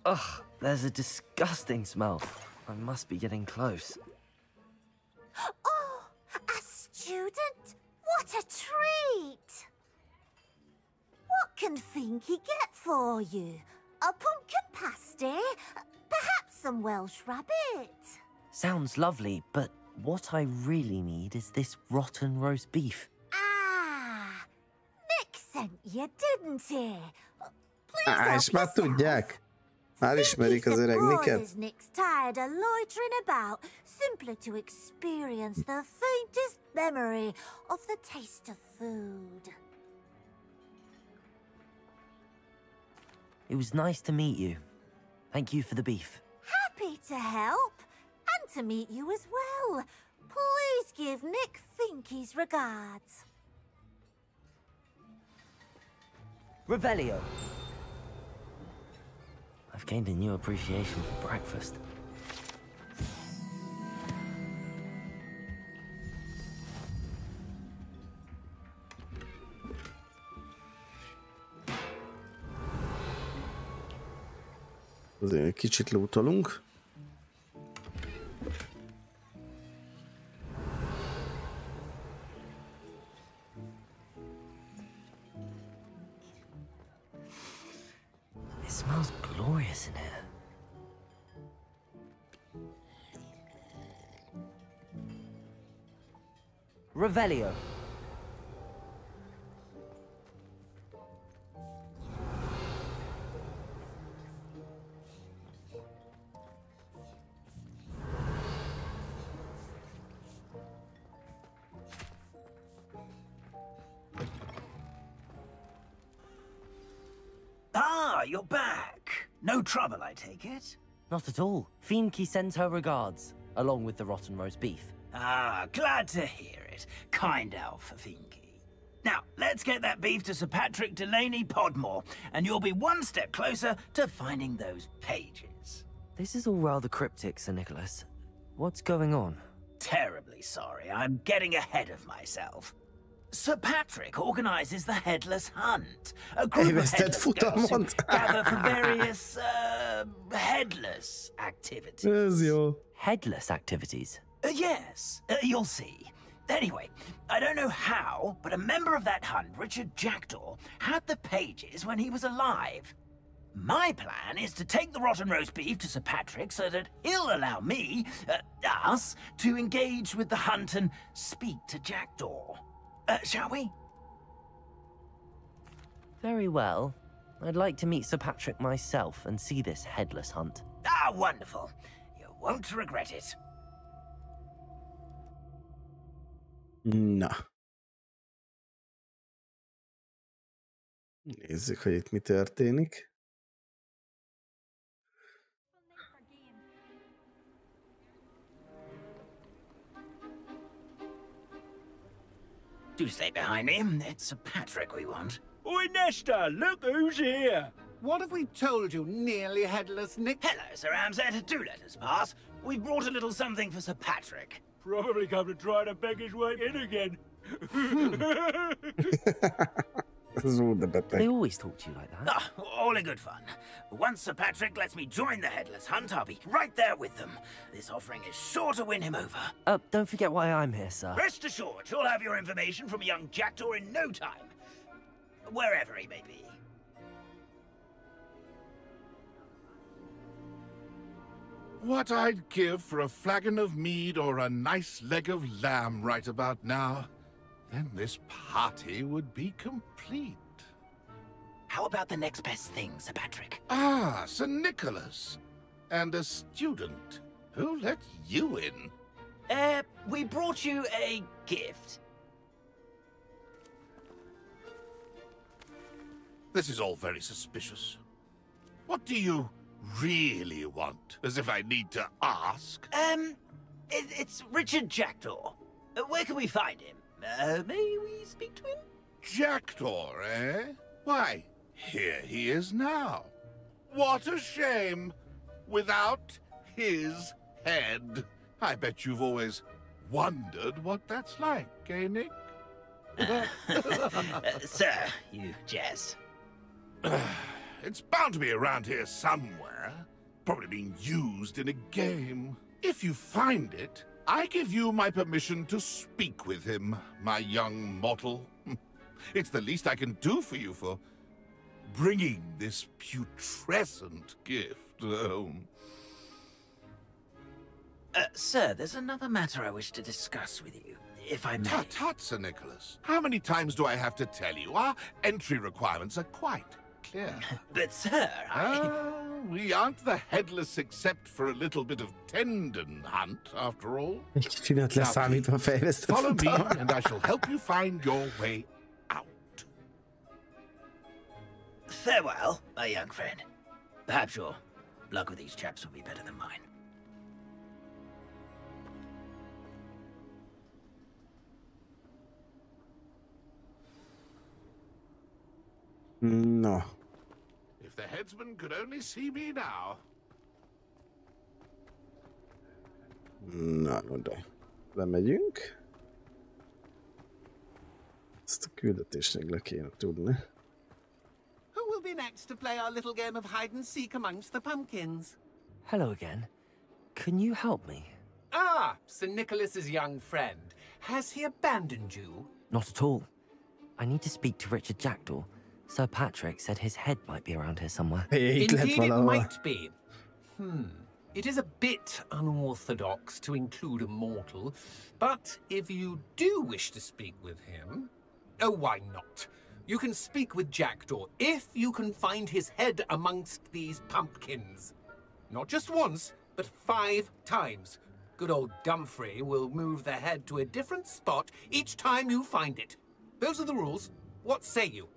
Ugh, there's a disgusting smell. I must be getting close. Oh, a student? What a treat! What can Finky get for you? A pumpkin pasty? Perhaps some Welsh rabbit? Sounds lovely, but what I really need is this rotten roast beef. Ah, Nick sent you, didn't he? Please És már tudják. Már ismerik az öreg Nicket. Nick's tired of loitering about, simply to experience the faintest memory of the taste of food. It was nice to meet you. Thank you for the beef. Happy to help, and to meet you as well. Please give Nick Finky's regards. Revelio. I've gained a new appreciation for breakfast. Azért egy kicsit lootolunk. It smells glorious in here. Revelio. Ah, you're back. No trouble, I take it? Not at all. Fiendke sends her regards, along with the rotten roast beef. Ah, glad to hear it. Kind elf, Finky. Now, let's get that beef to Sir Patrick Delaney Podmore, and you'll be one step closer to finding those pages. This is all rather cryptic, Sir Nicholas. What's going on? Terribly sorry. I'm getting ahead of myself. Sir Patrick organizes the Headless Hunt, a group of headless girls who gather for various, headless activities. Headless activities? Yes, you'll see. Anyway, I don't know how, but a member of that hunt, Richard Jackdaw, had the pages when he was alive. My plan is to take the rotten roast beef to Sir Patrick so that he'll allow me, us, to engage with the hunt and speak to Jackdaw. Shall we? Very well. I'd like to meet Sir Patrick myself and see this headless hunt. Ah, wonderful. You won't regret it. Na. Nézzük, hogy itt mi történik. Do stay behind me. It's Sir Patrick we want. Oi, Nesta, look who's here. What have we told you, nearly headless Nick? Hello, Sir Ramsay. Do let us pass. We've brought a little something for Sir Patrick. Probably come to try to beg his way in again. They always talk to you like that. Ah, all in good fun. Once Sir Patrick lets me join the Headless Hunt, I'll be right there with them. This offering is sure to win him over. Don't forget why I'm here, sir. Rest assured, you'll have your information from a young Jackdaw in no time. Wherever he may be. What I'd give for a flagon of mead or a nice leg of lamb right about now. Then this party would be complete. How about the next best thing, Sir Patrick? Ah, Sir Nicholas. And a student. Who let you in? We brought you a gift. This is all very suspicious. What do you really want? As if I need to ask. It's Richard Jackdaw. Where can we find him? May we speak to him? Jackdaw, eh? Why? here he is now. What a shame! Without his head. I bet you've always wondered what that's like, eh, Nick? Sir, you jest. It's bound to be around here somewhere. Probably being used in a game. If you find it, I give you my permission to speak with him, my young mortal. It's the least I can do for you for bringing this putrescent gift home. Sir, there's another matter I wish to discuss with you, if I may. Tut, Sir Nicholas. How many times do I have to tell you? Our entry requirements are quite clear. But, sir, we aren't the headless except for a little bit of tendon hunt, after all. Csinált leszámítva a fejlesztett Follow me, futalmat. and I shall help you find your way out. Farewell, my young friend. Perhaps your luck with these chaps will be better than mine. No. If the headsman could only see me now. Na, oda. Lemegyünk. Ezt a küldetésnek le kéne tudni. Who will be next to play our little game of hide and seek amongst the pumpkins? Hello again. Can you help me? Ah, Sir Nicholas's young friend. Has he abandoned you? Not at all. I need to speak to Richard Jackdaw. Sir Patrick said his head might be around here somewhere. Indeed, it might be. It is a bit unorthodox to include a mortal, but if you do wish to speak with him, oh, why not? You can speak with Jackdaw if you can find his head amongst these pumpkins. Not just once, but 5 times. Good old Dumfrey will move the head to a different spot each time you find it. Those are the rules. What say you?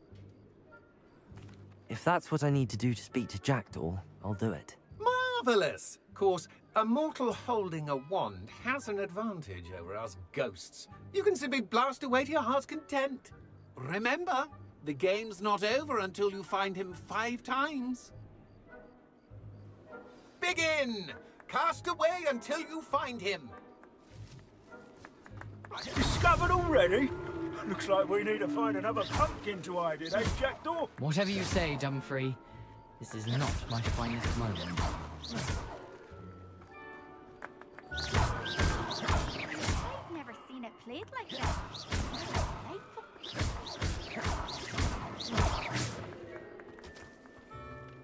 If that's what I need to do to speak to Jackdaw, I'll do it. Marvelous! Of course, a mortal holding a wand has an advantage over us ghosts. You can simply blast away to your heart's content. Remember, the game's not over until you find him 5 times. Begin! Cast away until you find him. Discovered already? Looks like we need to find another pumpkin to hide in, eh, Jackdaw? Whatever you say, Dumfrey. This is not my finest moment. I've never seen it played like that.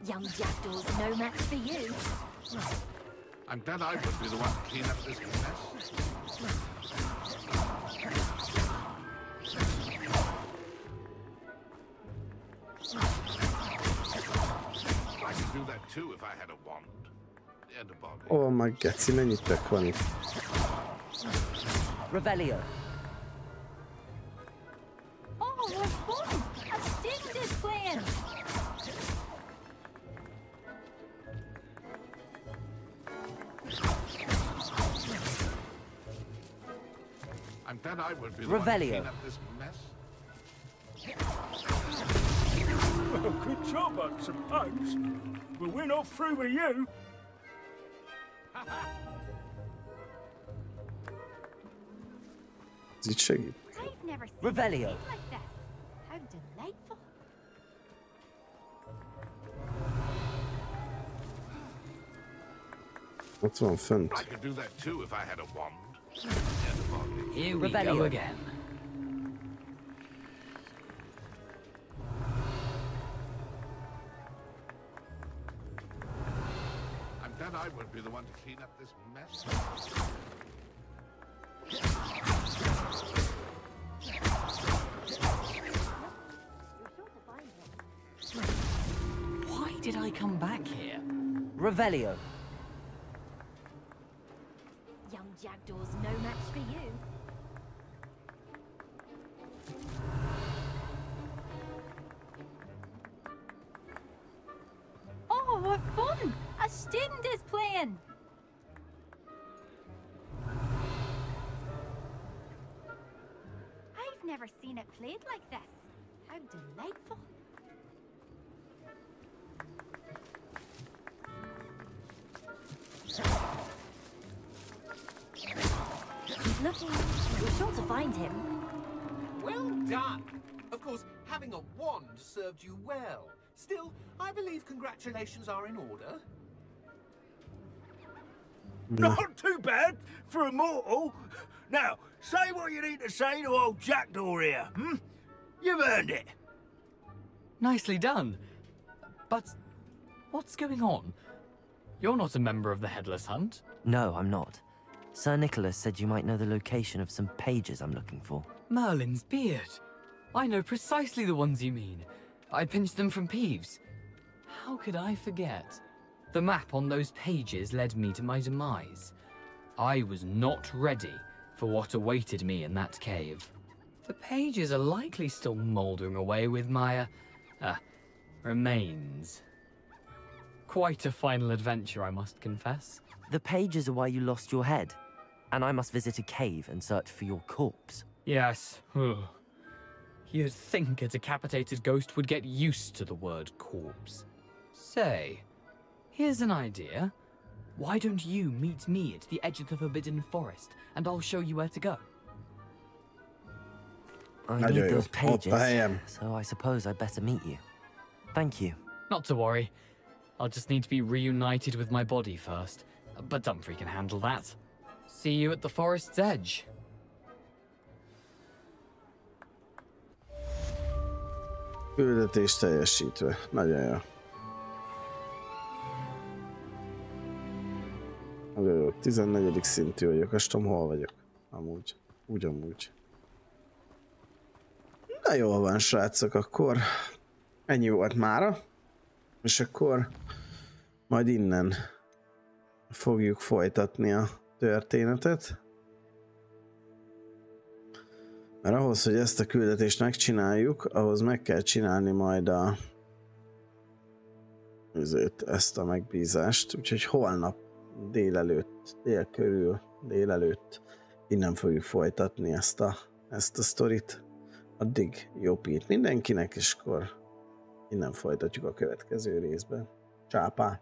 Young Jackdaw's no match for you. I'm glad I would be the one to clean up this mess. I could do that too if I had a wand. And a body. Oh my geci, mennyi tök van itt. Revelio. Oh, what fun! A sting is playing! I'm glad I would be the one to clean up this mess. Well, good job, I suppose. But we're not through with you. Ez így segít. I've never seen Revelio. it played like this. How delightful. Ott van fönt. I could do that too if I had a wand. Here we go again. I'm glad I would be the one to clean up this mess. Why did I come back here? Revelio. Young Jackdaw's no match for you. Oh, what fun! A student is playing! I've never seen it played like this. How delightful. he's looking. We're sure to find him. Well done. Of course, having a wand served you well. Still, I believe congratulations are in order. Not too bad for a mortal. Now, say what you need to say to old Jackdaw here, hmm? You've earned it. Nicely done. But what's going on? You're not a member of the Headless Hunt? No, I'm not. Sir Nicholas said you might know the location of some pages I'm looking for. Merlin's beard. I know precisely the ones you mean. I pinched them from Peeves. How could I forget? The map on those pages led me to my demise. I was not ready for what awaited me in that cave. The pages are likely still mouldering away with my, remains. Quite a final adventure, I must confess. The pages are why you lost your head, and I must visit a cave and search for your corpse. Yes. You'd think a decapitated ghost would get used to the word corpse. Say, here's an idea. Why don't you meet me at the edge of the Forbidden Forest, and I'll show you where to go? I need those pages, so I suppose I'd better meet you. Thank you. Not to worry. I'll just need to be reunited with my body first. But Dumfries can handle that. See you at the forest's edge. Küldetés teljesítve. Nagyon jó. Nagyon jó. 14. szintű vagyok. Azt tudom, hol vagyok. Amúgy. Ugyanúgy. Na jól van, srácok, akkor ennyi volt mára. És akkor majd innen fogjuk folytatni a történetet. Mert ahhoz, hogy ezt a küldetést megcsináljuk, ahhoz meg kell csinálni majd ezt a megbízást. Úgyhogy holnap délelőtt innen fogjuk folytatni ezt a sztorit. Addig jó pít mindenkinek, és akkor innen folytatjuk a következő részben. Csápá!